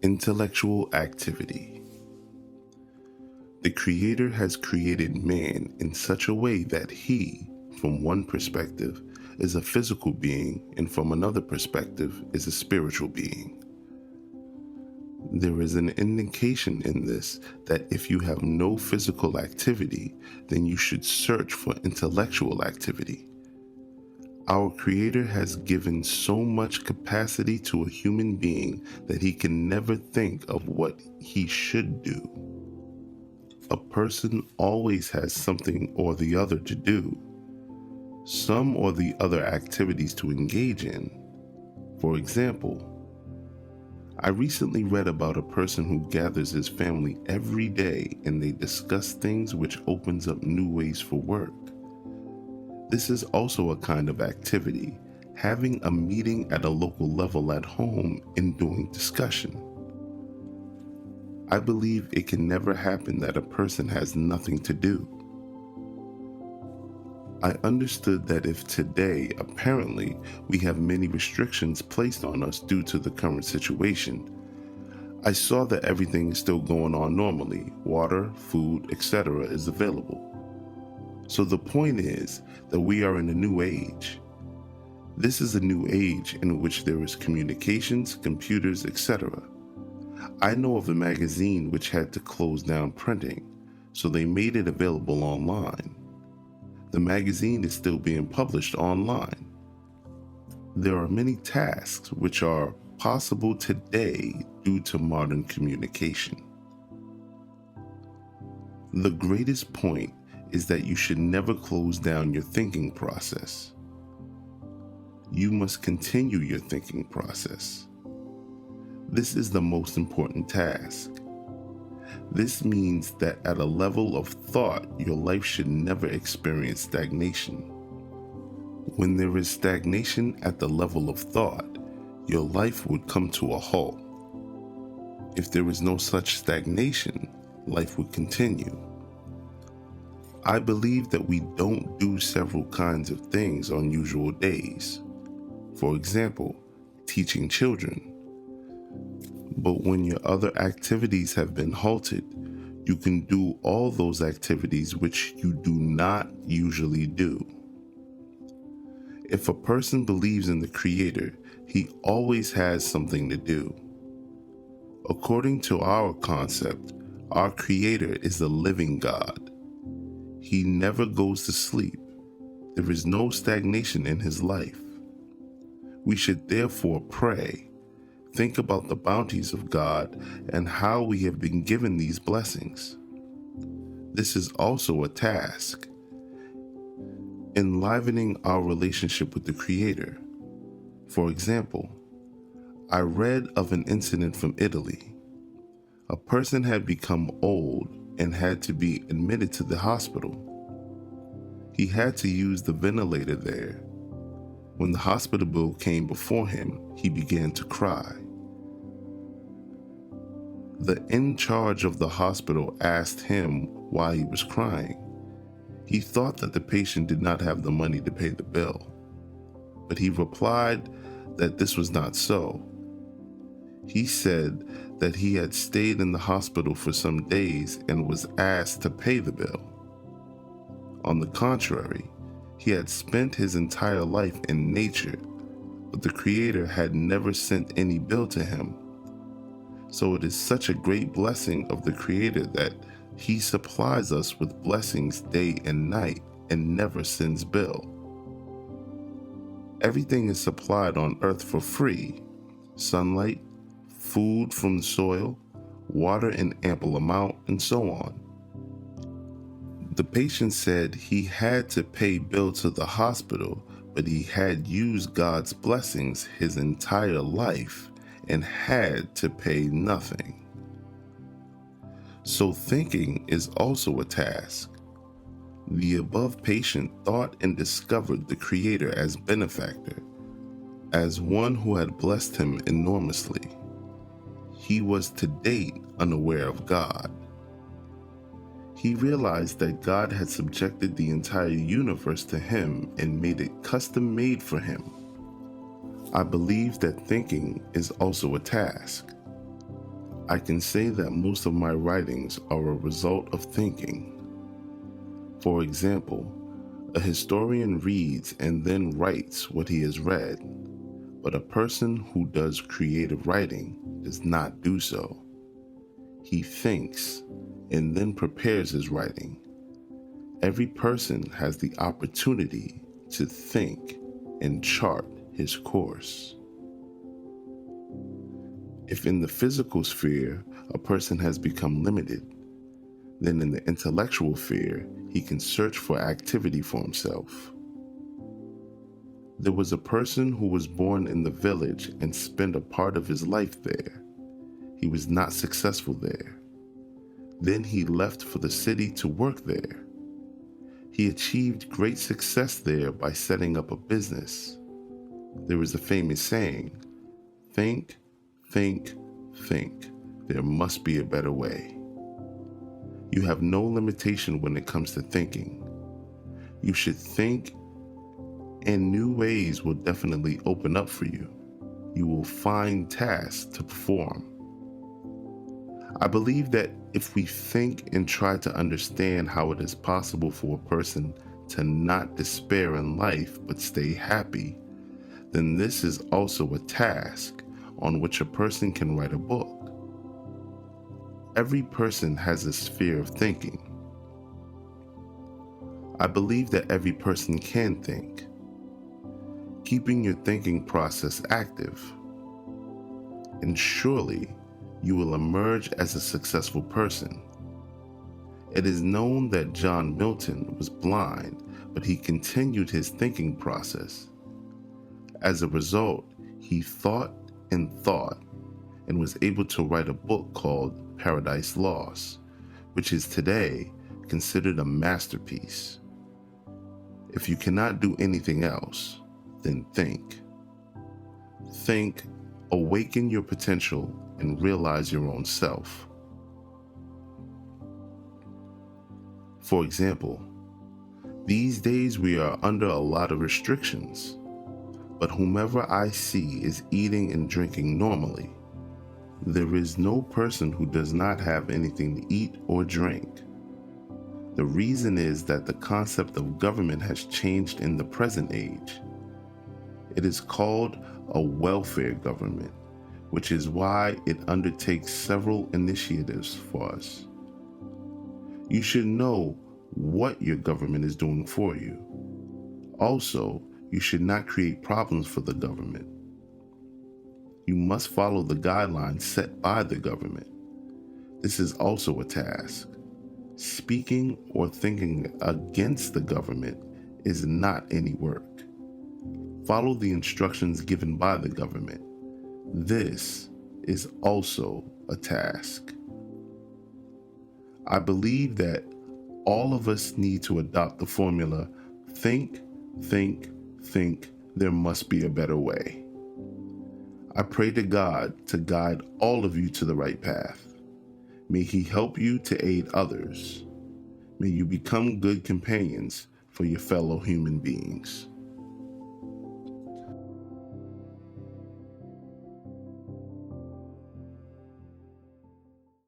Intellectual activity. The Creator has created man in such a way that he, from one perspective, is a physical being, and from another perspective, is a spiritual being. There is an indication in this that if you have no physical activity, then you should search for intellectual activity. Our Creator has given so much capacity to a human being that he can never think of what he should do. A person always has something or the other to do, some or the other activities to engage in. For example, I recently read about a person who gathers his family every day and they discuss things which opens up new ways for work. This is also a kind of activity, having a meeting at a local level at home and doing discussion. I believe it can never happen that a person has nothing to do. I understood that if today, apparently, we have many restrictions placed on us due to the current situation, I saw that everything is still going on normally. Water, food, etc. is available. So the point is that we are in a new age. This is a new age in which there is communications, computers, etc. I know of a magazine which had to close down printing, so they made it available online. The magazine is still being published online. There are many tasks which are possible today due to modern communication. The greatest point is that you should never close down your thinking process. You must continue your thinking process. This is the most important task. This means that at a level of thought, your life should never experience stagnation. When there is stagnation at the level of thought, your life would come to a halt. If there is no such stagnation, life would continue. I believe that we don't do several kinds of things on usual days. For example, teaching children. But when your other activities have been halted, you can do all those activities which you do not usually do. If a person believes in the Creator, he always has something to do. According to our concept, our Creator is the living God. He never goes to sleep. There is no stagnation in his life. We should therefore pray, think about the bounties of God and how we have been given these blessings. This is also a task, enlivening our relationship with the Creator. For example, I read of an incident from Italy. A person had become old and had to be admitted to the hospital. He had to use the ventilator there. When the hospital bill came before him, he began to cry. The in charge of the hospital asked him why he was crying. He thought that the patient did not have the money to pay the bill, but he replied that this was not so. He said that he had stayed in the hospital for some days and was asked to pay the bill. On the contrary, he had spent his entire life in nature, but the Creator had never sent any bill to him. So it is such a great blessing of the Creator that he supplies us with blessings day and night and never sends bill. Everything is supplied on earth for free: sunlight, food from the soil, water in ample amount, and so on. The patient said he had to pay bill to the hospital, but he had used God's blessings his entire life and had to pay nothing. So thinking is also a task. The above patient thought and discovered the Creator as benefactor, as one who had blessed him enormously. He was to date unaware of God. He realized that God had subjected the entire universe to him and made it custom made for him. I believe that thinking is also a task. I can say that most of my writings are a result of thinking. For example, a historian reads and then writes what he has read, but a person who does creative writing does not do so. He thinks and then prepares his writing. Every person has the opportunity to think and chart his course. If in the physical sphere a person has become limited, then in the intellectual sphere he can search for activity for himself. There was a person who was born in the village and spent a part of his life there. He was not successful there. Then he left for the city to work there. He achieved great success there by setting up a business. There is a famous saying, think, think, think. There must be a better way. You have no limitation when it comes to thinking. You should think, and new ways will definitely open up for you. You will find tasks to perform. I believe that if we think and try to understand how it is possible for a person to not despair in life but stay happy, then this is also a task on which a person can write a book. Every person has a sphere of thinking. I believe that every person can think. Keeping your thinking process active, and surely you will emerge as a successful person. It is known that John Milton was blind, but he continued his thinking process. As a result, he thought and thought and was able to write a book called Paradise Lost, which is today considered a masterpiece. If you cannot do anything else, then think. Think, awaken your potential, and realize your own self. For example, these days we are under a lot of restrictions, but whomever I see is eating and drinking normally. There is no person who does not have anything to eat or drink. The reason is that the concept of government has changed in the present age. It is called a welfare government, which is why it undertakes several initiatives for us. You should know what your government is doing for you. Also, you should not create problems for the government. You must follow the guidelines set by the government. This is also a task. Speaking or thinking against the government is not any work. Follow the instructions given by the government. This is also a task. I believe that all of us need to adopt the formula, think, think, think, there must be a better way. I pray to God to guide all of you to the right path. May He help you to aid others. May you become good companions for your fellow human beings.